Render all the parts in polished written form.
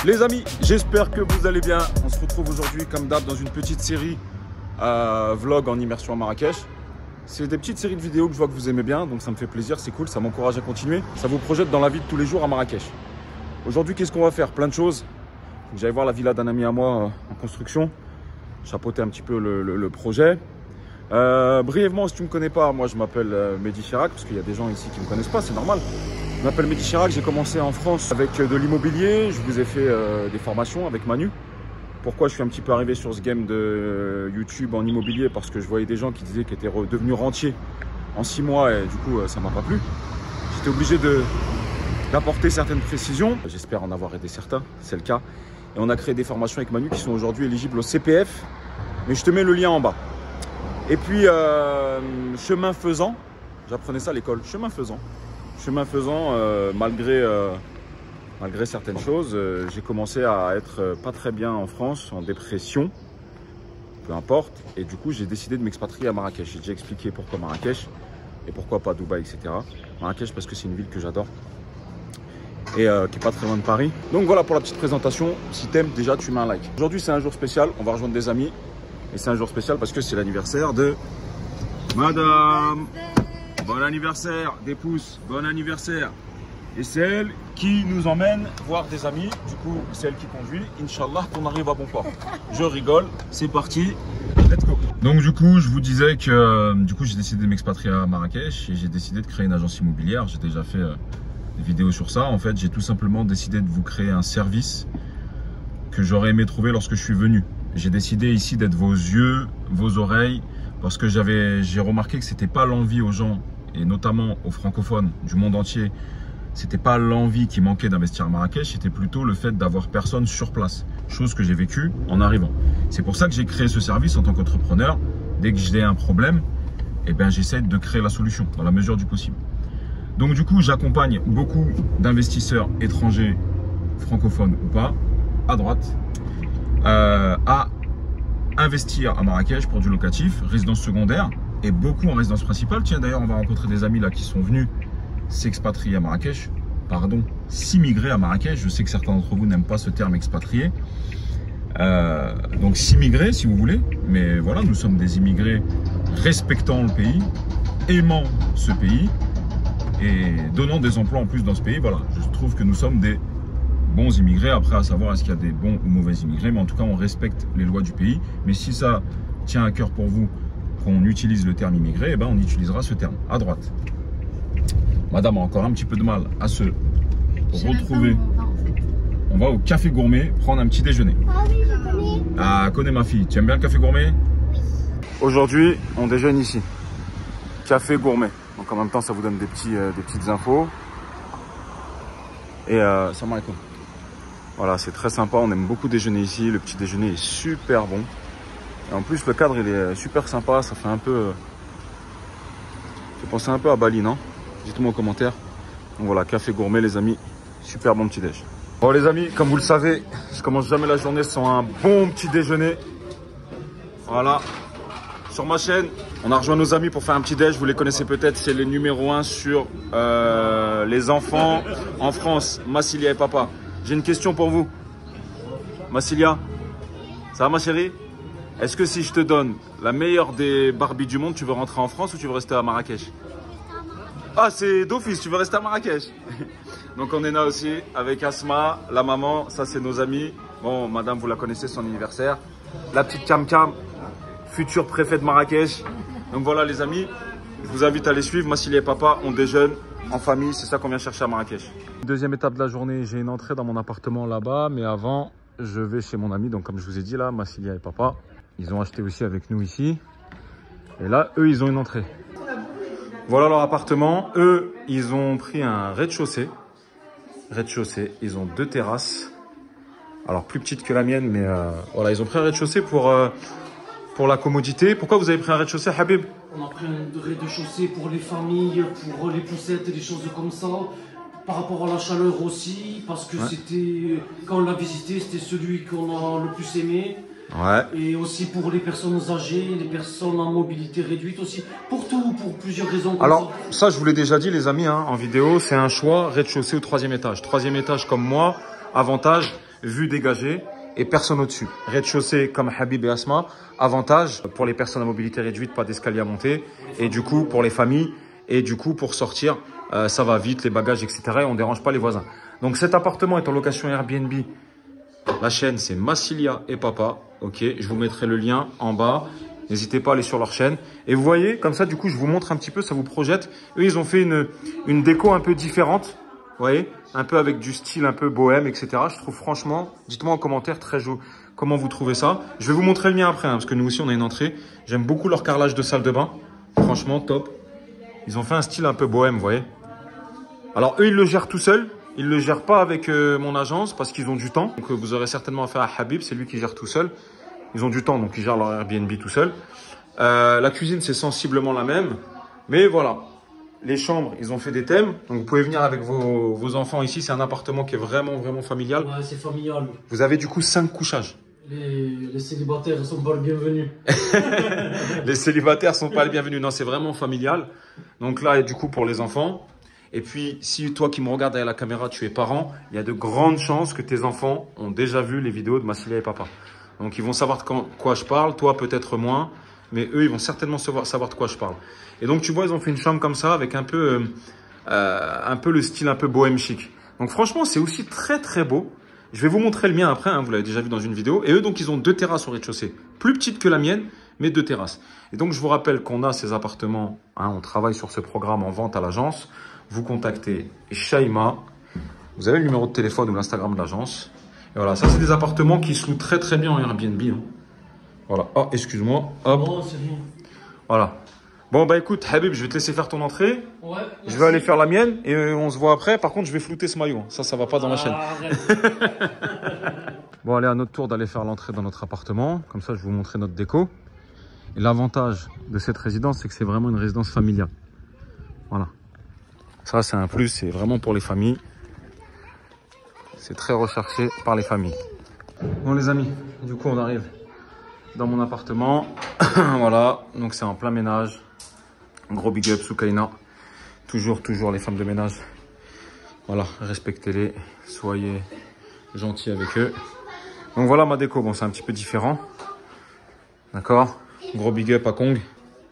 Les amis, j'espère que vous allez bien. On se retrouve aujourd'hui comme d'hab dans une petite série vlog en immersion à Marrakech. C'est des petites séries de vidéos que je vois que vous aimez bien, donc ça me fait plaisir, c'est cool, ça m'encourage à continuer. Ça vous projette dans la vie de tous les jours à Marrakech. Aujourd'hui, qu'est-ce qu'on va faire? Plein de choses. J'allais voir la villa d'un ami à moi en construction, chapeauter un petit peu le projet. Brièvement, si tu ne me connais pas, moi je m'appelle Mehdi Chirac, parce qu'il y a des gens ici qui ne me connaissent pas, c'est normal. Je m'appelle Mehdi Chirac, j'ai commencé en France avec de l'immobilier, je vous ai fait des formations avec Manu. Pourquoi je suis un petit peu arrivé sur ce game de YouTube en immobilier? Parce que je voyais des gens qui disaient qu'ils étaient devenus rentiers en 6 mois et du coup ça m'a pas plu. J'étais obligé d'apporter certaines précisions. J'espère en avoir aidé certains, c'est le cas. Et on a créé des formations avec Manu qui sont aujourd'hui éligibles au CPF. Mais je te mets le lien en bas. Et puis chemin faisant, j'apprenais ça à l'école, chemin faisant, malgré certaines choses, j'ai commencé à être pas très bien en France, en dépression, peu importe. Et du coup, j'ai décidé de m'expatrier à Marrakech. J'ai déjà expliqué pourquoi Marrakech et pourquoi pas Dubaï, etc. Marrakech parce que c'est une ville que j'adore et qui est pas très loin de Paris. Donc voilà pour la petite présentation. Si t'aimes, déjà, tu mets un like. Aujourd'hui, c'est un jour spécial. On va rejoindre des amis. Et c'est un jour spécial parce que c'est l'anniversaire de Madame. Bon anniversaire, des pouces, bon anniversaire. Et c'est elle qui nous emmène voir des amis. Du coup, c'est elle qui conduit. Inch'Allah, qu'on arrive à bon port. Je rigole, c'est parti. Let's go. Donc du coup, je vous disais que j'ai décidé de m'expatrier à Marrakech et j'ai décidé de créer une agence immobilière. J'ai déjà fait des vidéos sur ça. En fait, j'ai tout simplement décidé de vous créer un service que j'aurais aimé trouver lorsque je suis venu. J'ai décidé ici d'être vos yeux, vos oreilles, parce que j'ai remarqué que c'était pas l'envie aux gens, et notamment aux francophones du monde entier, c'était pas l'envie qui manquait d'investir à Marrakech, c'était plutôt le fait d'avoir personne sur place, chose que j'ai vécue en arrivant. C'est pour ça que j'ai créé ce service en tant qu'entrepreneur. Dès que j'ai un problème, eh ben, j'essaie de créer la solution dans la mesure du possible. Donc du coup, j'accompagne beaucoup d'investisseurs étrangers, francophones ou pas, à droite, à investir à Marrakech pour du locatif, résidence secondaire et beaucoup en résidence principale. Tiens, d'ailleurs, on va rencontrer des amis là qui sont venus s'expatrier à Marrakech, pardon, s'immigrer à Marrakech. Je sais que certains d'entre vous n'aiment pas ce terme expatrié. Donc s'immigrer si vous voulez, mais voilà, nous sommes des immigrés respectant le pays, aimant ce pays et donnant des emplois en plus dans ce pays. Voilà, je trouve que nous sommes des bons immigrés. Après, à savoir est-ce qu'il y a des bons ou mauvais immigrés, mais en tout cas on respecte les lois du pays. Mais si ça tient à cœur pour vous qu'on utilise le terme immigré, eh ben, on utilisera ce terme. À droite, madame a encore un petit peu de mal à se retrouver. On va au café gourmet prendre un petit déjeuner. Ah oui, je connais. Ah, connais ma fille. Tu aimes bien le café gourmet? Oui. Aujourd'hui, on déjeune ici. Café gourmet. Donc en même temps, ça vous donne des petites infos. Et salam alaikum. Voilà, c'est très sympa. On aime beaucoup déjeuner ici. Le petit déjeuner est super bon. Et en plus, le cadre, il est super sympa. Ça fait un peu... ça fait penser un peu à Bali, non? Dites-moi en commentaire. Donc voilà, café gourmet, les amis. Super bon petit déj. Bon les amis, comme vous le savez, je commence jamais la journée sans un bon petit déjeuner. Voilà. Sur ma chaîne, on a rejoint nos amis pour faire un petit déj. Vous les connaissez peut-être, c'est les numéro 1 sur les enfants en France. Massilia et papa. J'ai une question pour vous. Massilia, ça va ma chérie? Est-ce que si je te donne la meilleure des Barbies du monde, tu veux rentrer en France ou tu veux rester à Marrakech? Ah, c'est d'office, tu veux rester à Marrakech? Donc on est là aussi avec Asma, la maman, ça c'est nos amis. Bon, madame, vous la connaissez, son anniversaire. La petite Cam Cam, futur préfet de Marrakech. Donc voilà les amis, je vous invite à les suivre. Massilia et papa, on déjeune en famille, c'est ça qu'on vient chercher à Marrakech. Deuxième étape de la journée, j'ai une entrée dans mon appartement là-bas. Mais avant, je vais chez mon ami. Donc comme je vous ai dit là, Massilia et papa, ils ont acheté aussi avec nous ici. Et là, eux, ils ont une entrée. Voilà leur appartement. Eux, ils ont pris un rez-de-chaussée. Rez-de-chaussée, ils ont 2 terrasses. Alors plus petites que la mienne, mais voilà, ils ont pris un rez-de-chaussée pour la commodité. Pourquoi vous avez pris un rez-de-chaussée, Habib? On a pris un rez-de-chaussée pour les familles, pour les poussettes, des choses comme ça. Par rapport à la chaleur aussi, parce que c'était, quand on l'a visité, c'était celui qu'on a le plus aimé. Ouais. Et aussi pour les personnes âgées, les personnes en mobilité réduite aussi. Pour tout, pour plusieurs raisons. Alors, ça, je vous l'ai déjà dit, les amis, hein, en vidéo, c'est un choix rez-de-chaussée ou 3e étage. 3e étage comme moi, avantage, vue dégagée et personne au-dessus. Rez-de-chaussée comme Habib et Asma. Avantage pour les personnes à mobilité réduite, pas d'escalier à monter. Et du coup, pour les familles, et du coup, pour sortir, ça va vite, les bagages, etc. Et on ne dérange pas les voisins. Donc cet appartement est en location Airbnb. La chaîne, c'est Massilia et Papa. Ok, je vous mettrai le lien en bas. N'hésitez pas à aller sur leur chaîne. Et vous voyez, comme ça, du coup, je vous montre un petit peu, ça vous projette. Eux, ils ont fait une déco un peu différente. Vous voyez, un peu avec du style un peu bohème, etc. Je trouve franchement, dites-moi en commentaire très joli, comment vous trouvez ça. Je vais vous montrer le mien après, hein, parce que nous aussi, on a une entrée. J'aime beaucoup leur carrelage de salle de bain. Franchement, top. Ils ont fait un style un peu bohème, vous voyez. Alors, eux, ils le gèrent tout seuls. Ils ne le gèrent pas avec mon agence parce qu'ils ont du temps. Donc, vous aurez certainement affaire à Habib, c'est lui qui gère tout seul. Ils ont du temps, donc ils gèrent leur Airbnb tout seul. La cuisine, c'est sensiblement la même. Mais voilà. Les chambres, ils ont fait des thèmes. Donc, vous pouvez venir avec vos enfants ici. C'est un appartement qui est vraiment, vraiment familial. Ouais, c'est familial. Vous avez du coup 5 couchages. Les célibataires ne sont pas les bienvenus. Les célibataires ne sont pas les bienvenus. Non, c'est vraiment familial. Donc là, et du coup, pour les enfants. Et puis, si toi qui me regardes derrière la caméra, tu es parent, il y a de grandes chances que tes enfants ont déjà vu les vidéos de Massilia et Papa. Donc, ils vont savoir de quoi je parle. Toi, peut-être moins. Mais eux, ils vont certainement savoir de quoi je parle. Et donc, tu vois, ils ont fait une chambre comme ça avec un peu le style un peu bohème chic. Donc, franchement, c'est aussi très, très beau. Je vais vous montrer le mien après. Hein, vous l'avez déjà vu dans une vidéo. Et eux, donc, ils ont 2 terrasses au rez-de-chaussée. Plus petites que la mienne, mais 2 terrasses. Et donc, je vous rappelle qu'on a ces appartements. Hein, on travaille sur ce programme en vente à l'agence. Vous contactez Shaima. Vous avez le numéro de téléphone ou l'Instagram de l'agence. Et voilà, ça, c'est des appartements qui se louent très, très bien en Airbnb. Hein. Voilà. Oh, excuse-moi. Hop. Non, c'est bon. Voilà. Bon, bah écoute, Habib, je vais te laisser faire ton entrée. Ouais. Je vais aller faire la mienne et on se voit après. Par contre, je vais flouter ce maillot. Ça va pas dans la chaîne. Bon, allez, à notre tour d'aller faire l'entrée dans notre appartement. Comme ça, je vais vous montrer notre déco. Et l'avantage de cette résidence, c'est que c'est vraiment une résidence familiale. Voilà. Ça, c'est un plus. C'est vraiment pour les familles. C'est très recherché par les familles. Bon, les amis, du coup, on arrive dans mon appartement. Voilà. Donc, c'est en plein ménage. Gros big up, Soukaina. Toujours les femmes de ménage. Voilà, respectez-les. Soyez gentils avec eux. Donc, voilà ma déco. Bon, c'est un petit peu différent. D'accord. Gros big up à Kong.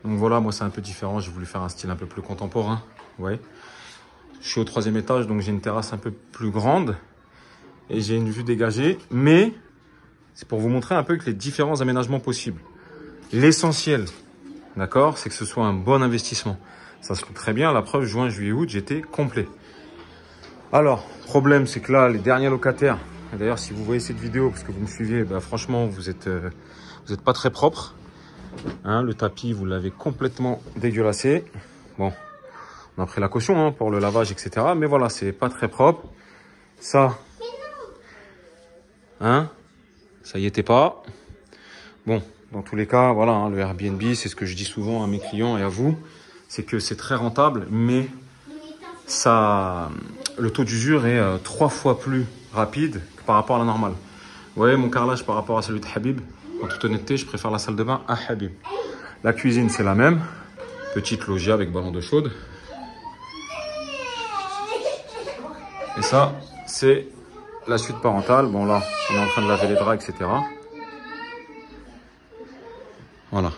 Donc, voilà, moi, c'est un peu différent. J'ai voulu faire un style un peu plus contemporain. Ouais. Je suis au 3e étage, donc j'ai une terrasse un peu plus grande. Et j'ai une vue dégagée. Mais c'est pour vous montrer un peu que les différents aménagements possibles. L'essentiel, d'accord, c'est que ce soit un bon investissement. Ça se loue très bien. La preuve, juin, juillet, août, j'étais complet. Alors, problème, c'est que là, les derniers locataires, d'ailleurs, si vous voyez cette vidéo, parce que vous me suivez, bah, franchement, vous êtes pas très propre. Hein, le tapis, vous l'avez complètement dégueulassé. Bon, on a pris la caution hein, pour le lavage, etc. Mais voilà, c'est pas très propre. Ça, hein, ça y était pas. Bon, dans tous les cas, voilà, hein, le Airbnb, c'est ce que je dis souvent à mes clients et à vous, c'est que c'est très rentable, mais ça, le taux d'usure est 3 fois plus rapide que par rapport à la normale. Vous voyez, mon carrelage par rapport à celui de Habib, en toute honnêteté, je préfère la salle de bain à Habib. La cuisine, c'est la même. Petite loggia avec ballon d'eau chaude. Et ça, c'est la suite parentale. Bon, là, on est en train de laver les draps, etc. Voilà.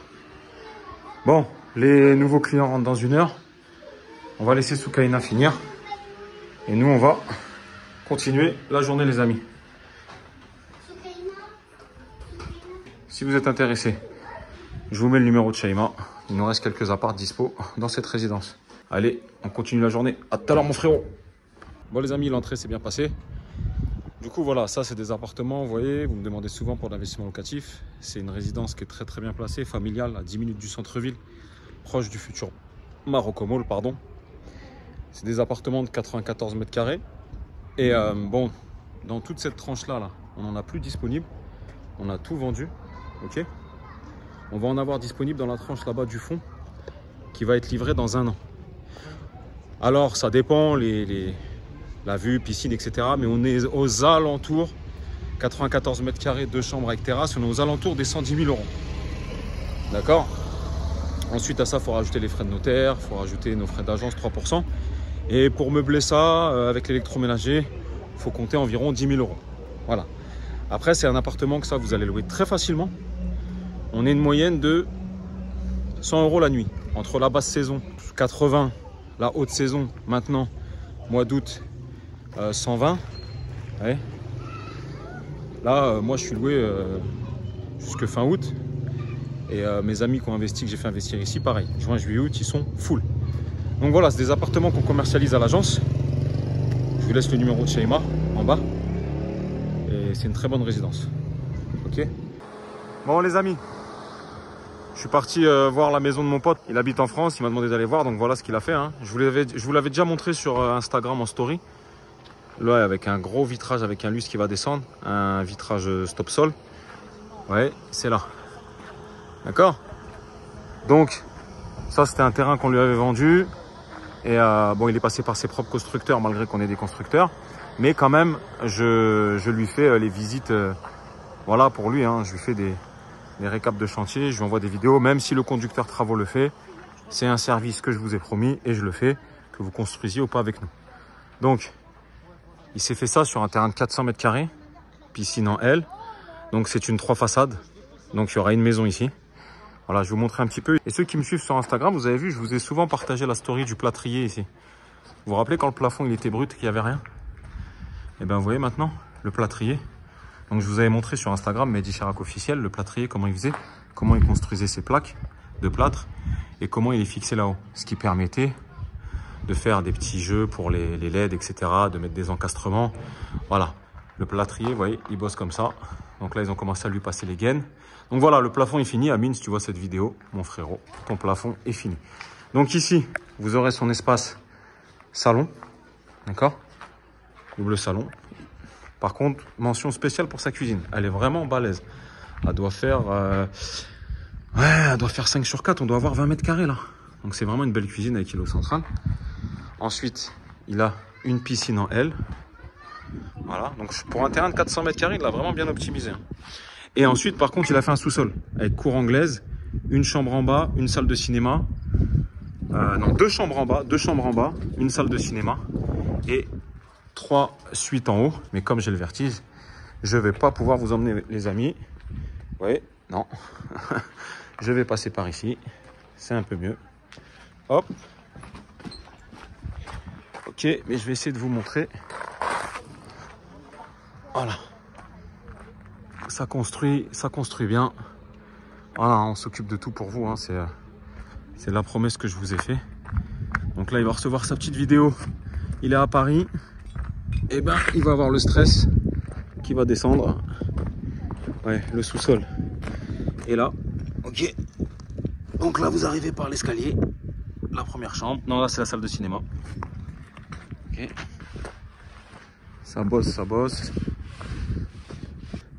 Bon, les nouveaux clients rentrent dans 1 heure. On va laisser Soukaina finir. Et nous, on va continuer la journée, les amis. Si vous êtes intéressé, je vous mets le numéro de Shaima. Il nous reste quelques apparts dispo dans cette résidence. Allez, on continue la journée. À tout à l'heure, mon frérot. Bon, les amis, l'entrée s'est bien passée. Du coup, voilà, ça, c'est des appartements. Vous voyez, vous me demandez souvent pour l'investissement locatif. C'est une résidence qui est très, très bien placée, familiale, à 10 minutes du centre-ville, proche du futur Marocco Mall, pardon. C'est des appartements de 94 mètres carrés. Et bon, dans toute cette tranche-là, là, on n'en a plus disponible. On a tout vendu. Ok. On va en avoir disponible dans la tranche là-bas du fond, qui va être livrée dans 1 an. Alors, ça dépend, la vue, piscine, etc. Mais on est aux alentours, 94 mètres carrés, 2 chambres avec terrasse, on est aux alentours des 110 000 euros. D'accord. Ensuite, à ça, il faut rajouter les frais de notaire, il faut rajouter nos frais d'agence, 3%. Et pour meubler ça, avec l'électroménager, il faut compter environ 10 000 euros. Voilà. Après, c'est un appartement que ça, vous allez louer très facilement. On est une moyenne de 100 € la nuit. Entre la basse saison, 80, la haute saison, maintenant, mois d'août, 120. Ouais. Là, moi, je suis loué jusque fin août. Et mes amis qui ont investi, que j'ai fait investir ici, pareil. Juin, juillet, août, ils sont full. Donc voilà, c'est des appartements qu'on commercialise à l'agence. Je vous laisse le numéro de Shaima en bas. Et c'est une très bonne résidence. Ok. Bon les amis, je suis parti voir la maison de mon pote. Il habite en France, il m'a demandé d'aller voir. Donc voilà ce qu'il a fait. Hein. Je vous l'avais déjà montré sur Instagram en story. Là, avec un gros vitrage avec un lustre qui va descendre. Un vitrage stop sol. Ouais, c'est là. D'accord. Donc, ça c'était un terrain qu'on lui avait vendu. Et bon, il est passé par ses propres constructeurs malgré qu'on est des constructeurs. Mais quand même, je lui fais les visites, voilà pour lui. Hein, je lui fais des récaps de chantier, je lui envoie des vidéos. Même si le conducteur travaux le fait, c'est un service que je vous ai promis et je le fais, que vous construisiez ou pas avec nous. Donc, il s'est fait ça sur un terrain de 400 mètres carrés, piscine en L. Donc c'est une 3 façades. Donc il y aura une maison ici. Voilà, je vais vous montrer un petit peu. Et ceux qui me suivent sur Instagram, vous avez vu, je vous ai souvent partagé la story du plâtrier ici. Vous vous rappelez quand le plafond il était brut, qu'il n'y avait rien? Et bien vous voyez maintenant, le plâtrier. Donc je vous avais montré sur Instagram, Mehdi Chirac officiel, le plâtrier, comment il faisait, comment il construisait ses plaques de plâtre et comment il est fixé là-haut. Ce qui permettait de faire des petits jeux pour les LED, etc., de mettre des encastrements. Voilà, le plâtrier, vous voyez, il bosse comme ça. Donc là, ils ont commencé à lui passer les gaines. Donc voilà, le plafond est fini. Amine, si tu vois cette vidéo, mon frérot, ton plafond est fini. Donc ici, vous aurez son espace salon. D'accord? Double salon. Par contre, mention spéciale pour sa cuisine. Elle est vraiment balèze. Elle doit faire, ouais, elle doit faire 5 sur 4. On doit avoir 20 mètres carrés là. Donc c'est vraiment une belle cuisine avec îlot central. Ensuite, il a une piscine en L. Voilà, donc pour un terrain de 400 mètres carrés, il l'a vraiment bien optimisé. Et ensuite, par contre, il a fait un sous-sol avec cour anglaise, une chambre en bas, une salle de cinéma. Non, deux chambres en bas, une salle de cinéma et 3 suites en haut. Mais comme j'ai le vertige, je ne vais pas pouvoir vous emmener, les amis. Oui, non. Je vais passer par ici. C'est un peu mieux. Hop. Ok, mais je vais essayer de vous montrer. Voilà. Ça construit bien. Voilà, on s'occupe de tout pour vous. Hein. C'est la promesse que je vous ai fait. Donc là, il va recevoir sa petite vidéo. Il est à Paris. Et ben, il va avoir le stress qui va descendre. Ouais, le sous-sol. Et là, ok. Donc là, vous arrivez par l'escalier. La première chambre. Non, là, c'est la salle de cinéma. Ok. Ça bosse, ça bosse.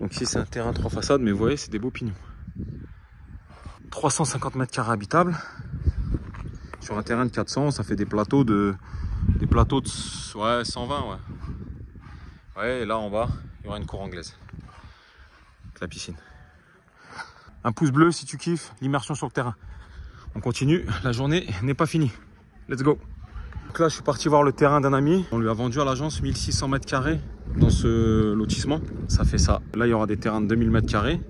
Donc ici, c'est un terrain 3 façades, mais vous voyez, c'est des beaux pignons. 350 mètres carrés habitables. Sur un terrain de 400, ça fait des plateaux de ouais, 120, ouais. Ouais, et là, en bas, il y aura une cour anglaise. Avec la piscine. Un pouce bleu si tu kiffes l'immersion sur le terrain. On continue, la journée n'est pas finie. Let's go. Donc là, je suis parti voir le terrain d'un ami. On lui a vendu à l'agence 1600 mètres carrés dans ce lotissement. Ça fait ça. Là, il y aura des terrains de 2000 mètres carrés.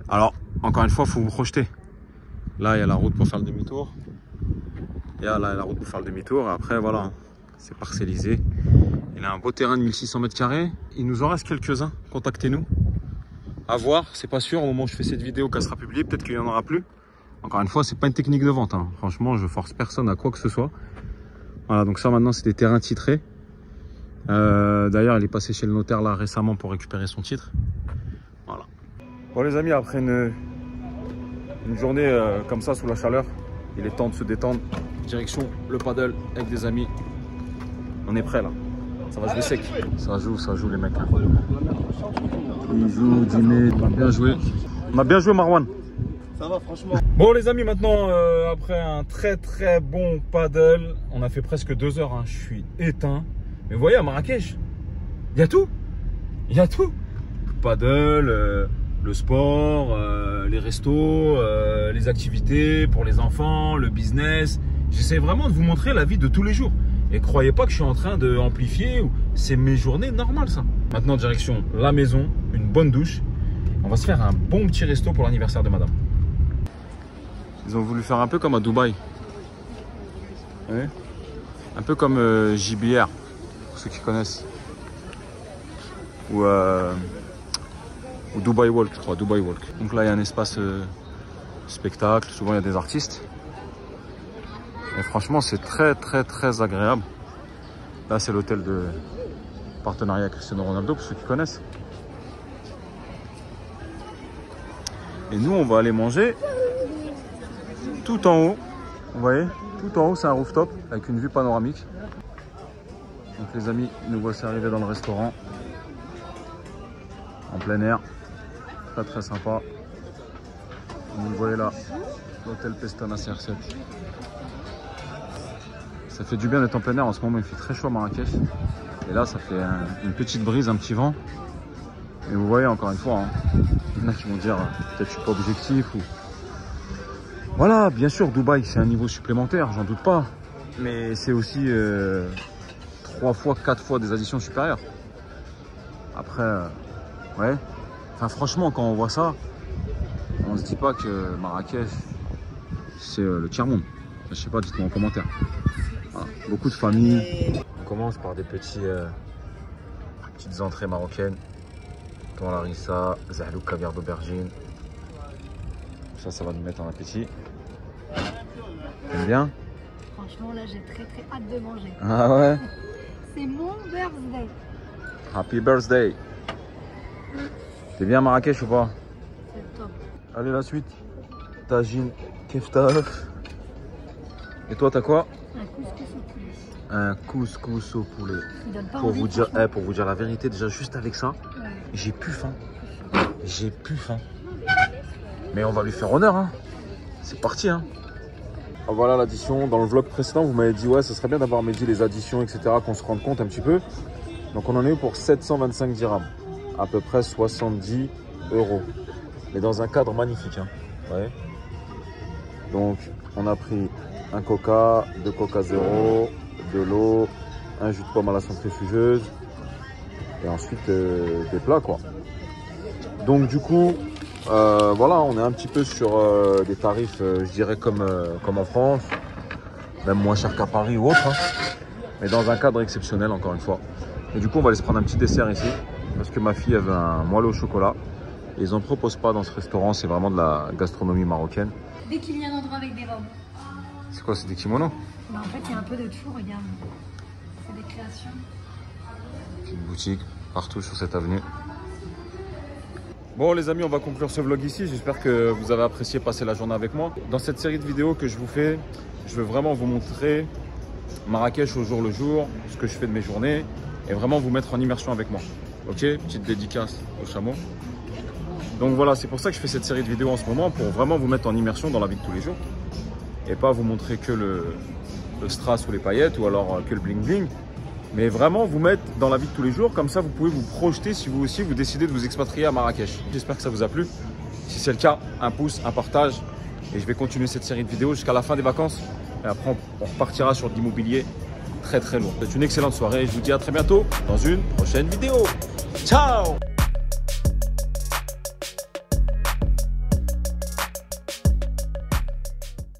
Alors, encore une fois, il faut vous projeter. Là, il y a la route pour faire le demi-tour. Et là, il y a la route pour faire le demi-tour. Et après, voilà, c'est parcellisé. Il a un beau terrain de 1600 mètres carrés. Il nous en reste quelques-uns. Contactez-nous. À voir, c'est pas sûr. Au moment où je fais cette vidéo, qu'elle sera publiée, peut-être qu'il n'y en aura plus. Encore une fois, c'est pas une technique de vente. Hein. Franchement, je force personne à quoi que ce soit. Voilà, donc ça maintenant, c'est des terrains titrés. D'ailleurs, il est passé chez le notaire là récemment pour récupérer son titre. Voilà. Bon les amis, après une journée comme ça sous la chaleur, il est temps de se détendre. Direction le paddle avec des amis. On est prêt là. Ça va jouer sec. Ça joue les mecs. Hein. Il joue, Jimmy. On a bien joué. On a bien joué Marwan. Ça va franchement. Bon les amis, maintenant après un très bon paddle, on a fait presque 2 heures. Hein. Je suis éteint. Mais vous voyez à Marrakech, il y a tout. Il y a tout. Le paddle, le sport, les restos, les activités pour les enfants, le business. J'essaie vraiment de vous montrer la vie de tous les jours. Et croyez pas que je suis en train de amplifier. C'est mes journées normales, ça. Maintenant, direction la maison, une bonne douche. On va se faire un bon petit resto pour l'anniversaire de madame. Ils ont voulu faire un peu comme à Dubaï. Ouais. Un peu comme JBR, pour ceux qui connaissent. Ou Dubai Walk, je crois, Dubai Walk. Donc là, il y a un espace spectacle. Souvent, il y a des artistes. Et franchement, c'est très, très, très agréable. Là, c'est l'hôtel de partenariat Cristiano Ronaldo, pour ceux qui connaissent. Et nous, on va aller manger tout en haut. Vous voyez, tout en haut, c'est un rooftop avec une vue panoramique. Donc les amis, nous voici arrivés dans le restaurant. En plein air. Très très sympa. Vous le voyez là, l'hôtel Pestana CR7. Ça fait du bien d'être en plein air. En ce moment, il fait très chaud à Marrakech. Et là, ça fait une petite brise, un petit vent. Et vous voyez, encore une fois, hein, il y en a qui vont dire peut-être je suis pas objectif ou... Voilà, bien sûr, Dubaï, c'est un niveau supplémentaire, j'en doute pas. Mais c'est aussi 3 fois, 4 fois des additions supérieures. Après, ouais. Enfin, franchement, quand on voit ça, on se dit pas que Marrakech, c'est le tiers-monde. Je sais pas, dites-moi en commentaire. Voilà. Beaucoup de familles. On commence par des petites entrées marocaines. Thon larissa, zahlouk, caviar d'aubergine. Ça va nous mettre en appétit. T'aimes bien? Franchement, là, j'ai très très hâte de manger. Ah ouais? C'est mon birthday. Happy birthday! T'es bien à Marrakech ou pas? C'est top. Allez, la suite. Tagine, keftaf. Et toi, t'as quoi? Un couscous au poulet. Un couscous au poulet. Il donne pas Pour envie, vous dire la vérité, déjà juste avec ça, ouais. j'ai plus faim. J'ai plus faim. Mais on va lui faire honneur, hein. C'est parti, hein. Voilà l'addition. Dans le vlog précédent, vous m'avez dit, ouais, ce serait bien d'avoir dit les additions, etc., qu'on se rende compte un petit peu. Donc, on en est eu pour 725 dirhams. À peu près 70 €. Mais dans un cadre magnifique, hein. Ouais. Donc, on a pris un coca, 2 coca zéro, de l'eau, un jus de pomme à la centrifugeuse. Et ensuite, des plats, quoi. Donc, du coup... voilà, on est un petit peu sur des tarifs, je dirais, comme en France, même moins cher qu'à Paris ou autre, hein, mais dans un cadre exceptionnel, encore une fois. Et du coup, on va aller se prendre un petit dessert ici, parce que ma fille, elle veut un moelleux au chocolat. Et ils n'en proposent pas dans ce restaurant, c'est vraiment de la gastronomie marocaine. Dès qu'il y a un endroit avec des robes. C'est quoi, c'est des kimonos? Mais en fait, il y a un peu de tout, regarde. C'est des créations. Petite boutique, partout sur cette avenue. Bon les amis, on va conclure ce vlog ici. J'espère que vous avez apprécié passer la journée avec moi. Dans cette série de vidéos que je vous fais, je veux vraiment vous montrer Marrakech au jour le jour, ce que je fais de mes journées et vraiment vous mettre en immersion avec moi. Ok, petite dédicace au chameau. Donc voilà, c'est pour ça que je fais cette série de vidéos en ce moment, pour vraiment vous mettre en immersion dans la vie de tous les jours. Et pas vous montrer que le strass ou les paillettes ou alors que le bling bling. Mais vraiment vous mettre dans la vie de tous les jours, comme ça vous pouvez vous projeter si vous aussi vous décidez de vous expatrier à Marrakech. J'espère que ça vous a plu. Si c'est le cas, un pouce, un partage. Et je vais continuer cette série de vidéos jusqu'à la fin des vacances. Et après on repartira sur de l'immobilier très très lourd. C'est une excellente soirée. Je vous dis à très bientôt dans une prochaine vidéo. Ciao!